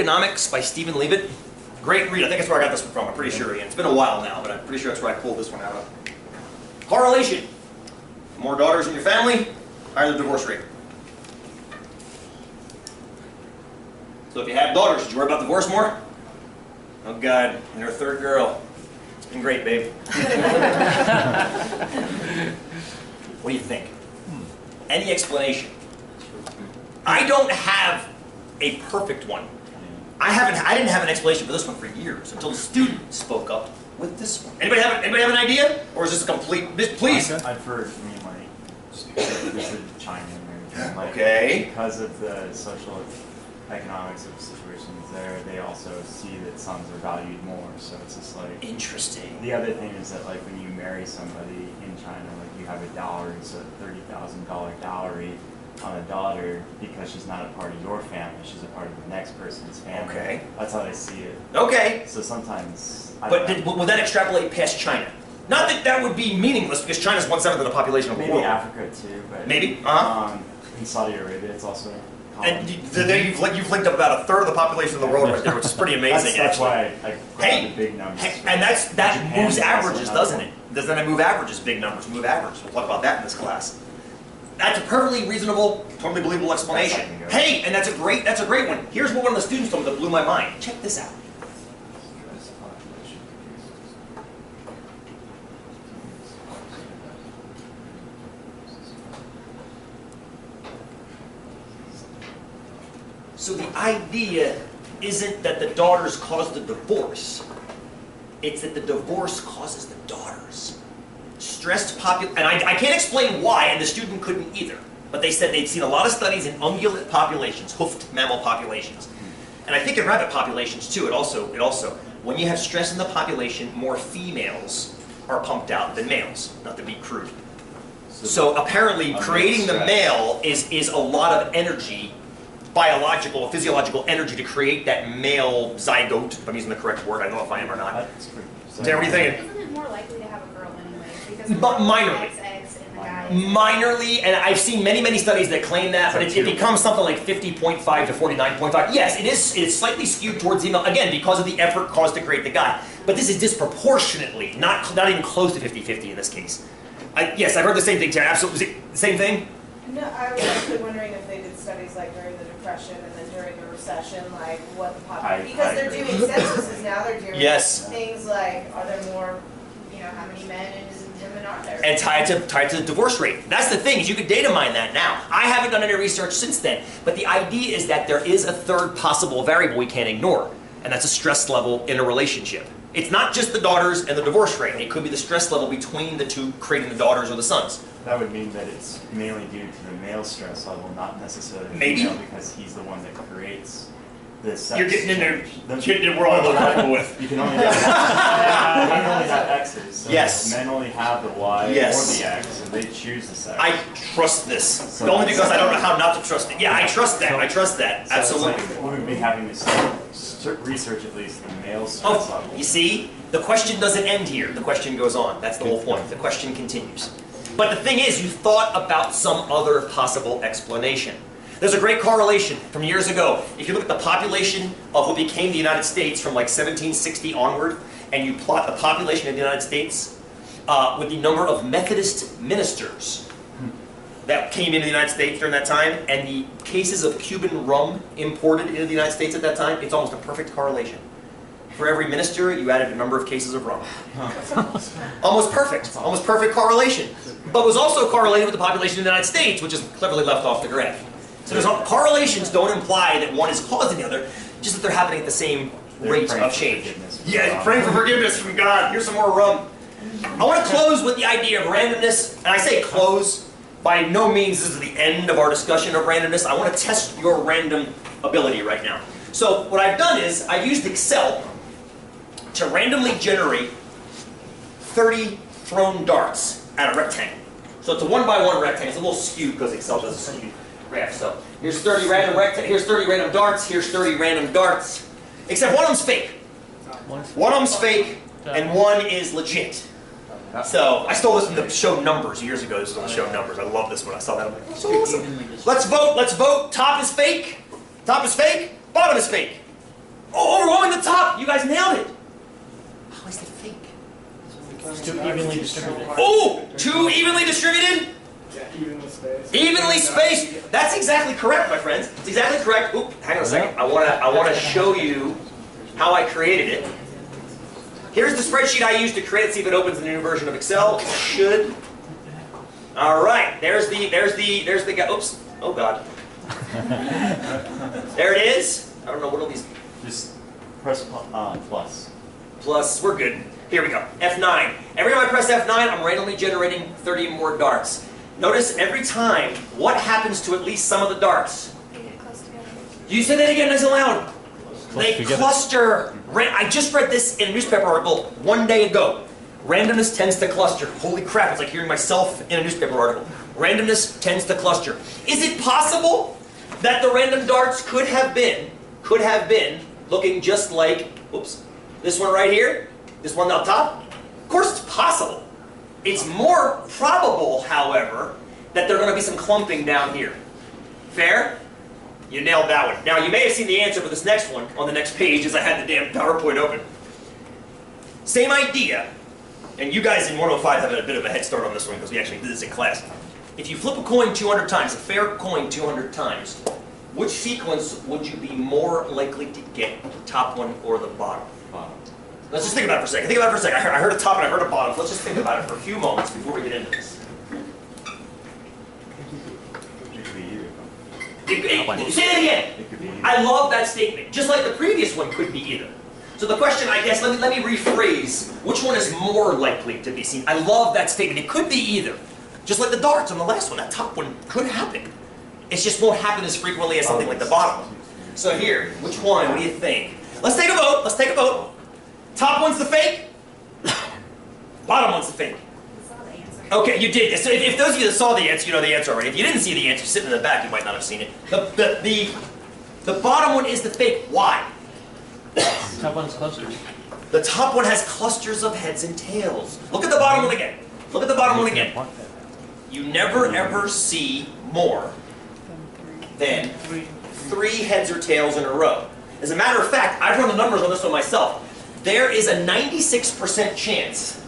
Economics by Stephen Leavitt. Great read. I think that's where I got this one from. I'm pretty sure. And it's been a while now, but I'm pretty sure that's where I pulled this one out of. Correlation. More daughters in your family, higher the divorce rate. So if you have daughters, did you worry about divorce more? Oh God, and her third girl. It's been great, babe. What do you think? Any explanation? I don't have a perfect one. I didn't have an explanation for this one for years until the student spoke up with this one. Anybody have an idea, or is this a complete? Please. I've heard this is China and like, okay. Because of the social economics of situations there, they also see that sons are valued more. So it's just like interesting. The other thing is that like when you marry somebody in China, like you have a dowry, so $30,000 dowry on a daughter because she's not a part of your family, she's a part of the next person's family. Okay. That's how they see it. Okay. So sometimes. But will that extrapolate past China? Not that that would be meaningless because China's 1/7 of the population of the world. Maybe Africa too, but maybe. In Saudi Arabia, it's also. And you've linked up about a third of the population of the world right there, which is pretty amazing. That's why I grabbed the big numbers. And that moves averages, doesn't it? Doesn't it move averages? Big numbers move averages. We'll talk about that in this class. That's a perfectly reasonable, totally believable explanation. Hey, and that's a great one. Here's what one of the students told me that blew my mind. Check this out. So the idea isn't that the daughters caused the divorce. It's that the divorce causes the daughters. Stressed and I can't explain why, and the student couldn't either. But they said they'd seen a lot of studies in ungulate populations, hoofed mammal populations. And I think in rabbit populations too, it also, when you have stress in the population, more females are pumped out than males, not to be crude. So apparently creating the male is a lot of energy, biological, physiological energy to create that male zygote, if I'm using the correct word. I don't know if I am or not. What are you thinking? Isn't it more likely to have a girl anyway? Because minorly. eggs in the guy. Minorly, and I've seen many studies that claim that, but it becomes something like 50.5 to 49.5. Yes, it's slightly skewed towards the male, again, because of the effort caused to create the guy. But this is disproportionately, not even close to 50-50 in this case. Yes, I've heard the same thing, Tara. Absolutely. Same thing? No, I was actually wondering if they did studies like during the Depression and then during the recession, like what the population, because they're doing censuses now, they're doing things like, are there more, how many men and women are there? And tied to the divorce rate. That's the thing, is you could data mine that now. I haven't done any research since then, but the idea is that there is a third possible variable we can't ignore, and that's a stress level in a relationship. It's not just the daughters and the divorce rate. It could be the stress level between the two creating the daughters or the sons. That would mean that it's mainly due to the male stress level, not necessarily the female, because he's the one that creates the sex. You're getting in there. We're all comfortable with. You can only have, women only have X's. So yes. Men only have the Y or the X, and they choose the sex. I trust this. So only because I don't know how not to trust it. Yeah, I trust that. I trust that. So absolutely. Like, we would be having to research at least the male stress level. You see, the question doesn't end here. The question goes on. That's the whole point. The question continues. But the thing is, you thought about some other possible explanation. There's a great correlation from years ago. If you look at the population of what became the United States from like 1760 onward, and you plot the population of the United States with the number of Methodist ministers that came into the United States during that time, and the cases of Cuban rum imported into the United States at that time, it's almost a perfect correlation. For every minister, you added a number of cases of rum. Almost perfect. Almost perfect correlation. But was also correlated with the population of the United States, which is cleverly left off the graph. So correlations don't imply that one is causing the other, just that they're happening at the same rate of change. Yeah, praying for forgiveness from God. Here's some more rum. I want to close with the idea of randomness. And I say close. By no means this is the end of our discussion of randomness. I want to test your random ability right now. So what I've done is I've used Excel to randomly generate 30 thrown darts at a rectangle. So it's a 1x1 rectangle. It's a little skewed because Excel does a skewed graph. So here's 30 random here's 30 random darts, here's 30 random darts. Except one of them's fake. One of them's fake, and one is legit. So I stole this from the show Numbers years ago. This was the show Numbers. I love this one. I saw that. I'm like, so awesome. Let's vote. Let's vote. Top is fake. Top is fake. Bottom is fake. Oh, overwhelming the top. You guys nailed it. How is it fake? It's too evenly distributed. Oh, too evenly distributed? Yeah, evenly spaced. Evenly spaced. That's exactly correct, my friends. It's exactly correct. Oop, hang on a second. I wanna show you how I created it. Here's the spreadsheet I used to create it. See if it opens in the new version of Excel. It should. All right. There's the guy. Oops. Oh God. There it is. I don't know what all these. Just press plus. Plus, we're good. Here we go. F9. Every time I press F9, I'm randomly generating 30 more darts. Notice every time what happens to at least some of the darts. They get close together. You say that again, nice and loud. They together. cluster. I just read this in a newspaper article one day ago. Randomness tends to cluster. Holy crap, it's like hearing myself in a newspaper article. Randomness tends to cluster. Is it possible that the random darts could have been looking just like, whoops, this one right here? This one up top? Of course it's possible. It's more probable, however, that there are going to be some clumping down here. Fair? You nailed that one. Now, you may have seen the answer for this next one on the next page as I had the damn PowerPoint open. Same idea, and you guys in 105 have a bit of a head start on this one because we actually did this in class. If you flip a coin 200 times, a fair coin 200 times, which sequence would you be more likely to get, the top one or the bottom? Bottom. Let's just think about it for a second. Think about it for a second. I heard a top and I heard a bottom. Let's just think about it for a few moments before we get into this. It could be either. Say that again. It could be either. I love that statement. Just like the previous one could be either. So the question, I guess, let me rephrase. Which one is more likely to be seen? I love that statement. It could be either. Just like the darts on the last one. That top one could happen. It just won't happen as frequently as something like the bottom one. So here, which one? What do you think? Let's take a vote. Let's take a vote. Top one's the fake. Bottom one's the fake. I saw the answer. Okay, you did. So if those of you that saw the answer, you know the answer already. If you didn't see the answer, sitting in the back, you might not have seen it. The bottom one is the fake. Why? Top one's clusters. The top one has clusters of heads and tails. Look at the bottom one again. Look at the bottom one again. You never ever see more than 3 heads or tails in a row. As a matter of fact, I've run the numbers on this one myself. There is a 96% chance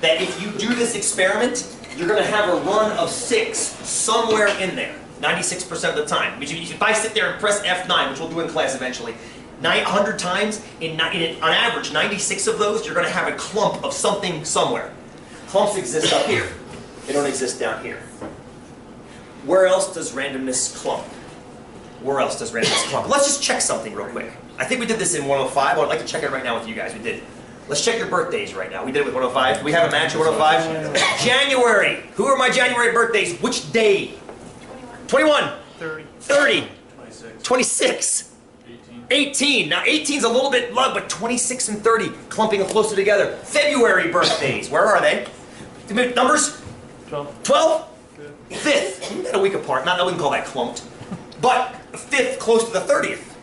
that if you do this experiment, you're going to have a run of 6 somewhere in there. 96% of the time. If I sit there and press F9, which we'll do in class eventually, 100 times, on average, 96 of those, you're going to have a clump of something somewhere. Clumps exist up here. They don't exist down here. Where else does randomness clump? Where else does randomness clump? Let's just check something real quick. I think we did this in 105. I'd like to check it right now with you guys. We did. Let's check your birthdays right now. We did it with 105. Do we have a match at 105? January. Who are my January birthdays? Which day? 21. 30. 26. 18. Now 18's a little bit low, but 26 and 30 clumping closer together. February birthdays. Where are they? Numbers? 12. 12? 5th. Not a week apart. I wouldn't call that clumped. But 5th close to the 30th.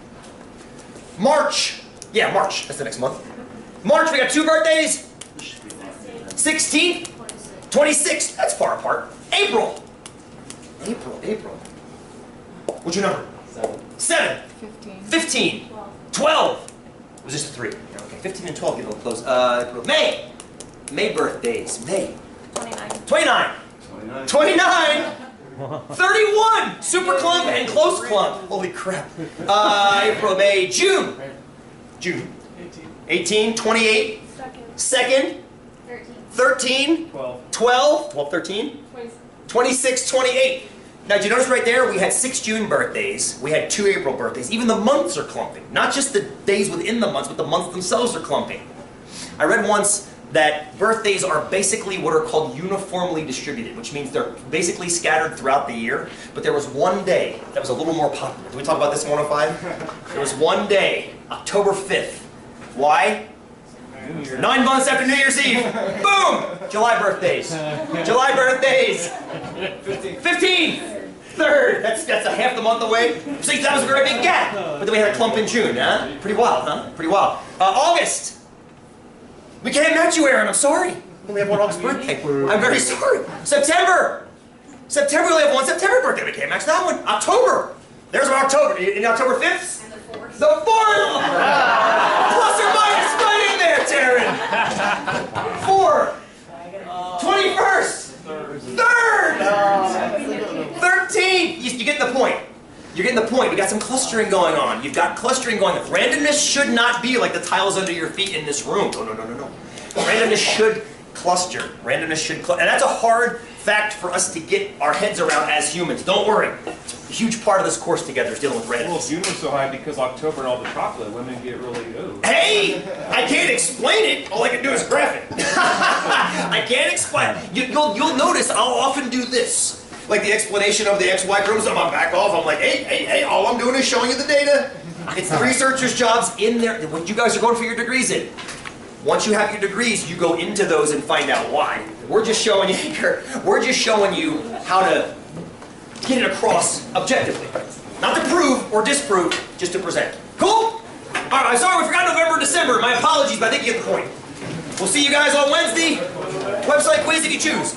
March. Yeah, March. That's the next month. March, we got 2 birthdays. 16th? 26th. That's far apart. April. April. What's your number? 7. 15. 12. It was just a 3. Okay, 15 and 12 get a little close. May. May birthdays. May. 29. 31. Super clump and close clump. Holy crap. April, May, June. 18. 28. Second. 13. 12. 13. 26, 28. Now, did you notice right there, we had 6 June birthdays, we had 2 April birthdays. Even the months are clumping. Not just the days within the months, but the months themselves are clumping. I read once that birthdays are basically what are called uniformly distributed, which means they're basically scattered throughout the year. But there was one day that was a little more popular. Did we talk about this in 105? There was one day, October 5th. Why? 9 months after New Year's Eve. Boom! July birthdays. 15. 3rd. That's a half the month away. See, that was a very big gap. But then we had a clump in June, huh? Pretty wild, huh? Pretty wild. August. We can't match you, Aaron. I'm sorry. We only have one August birthday. I'm very sorry. September. We only have one September birthday. We can't match that one. October. There's our October. In October 5th? And the 4th. The 4th! You're getting the point. We got some clustering going on. You've got clustering going on. Randomness should not be like the tiles under your feet in this room. No, no, no, no, no. Randomness should cluster. Randomness should cluster. And that's a hard fact for us to get our heads around as humans. Don't worry. It's a huge part of this course together is dealing with randomness. Well, June was so high because October and all the chocolate, women get really ooh. Hey! I can't explain it. All I can do is graph it. I can't explain it. You'll notice I'll often do this. Like the explanation of the XY chromosome, I'm back off. I'm like, hey, all I'm doing is showing you the data. It's the researchers' jobs in there, what you guys are going for your degrees in. Once you have your degrees, you go into those and find out why. We're just showing you how to get it across objectively. Not to prove or disprove, just to present. Cool? All right, I'm sorry we forgot November, December. My apologies, but I think you get the point. We'll see you guys on Wednesday. Website quiz if you choose.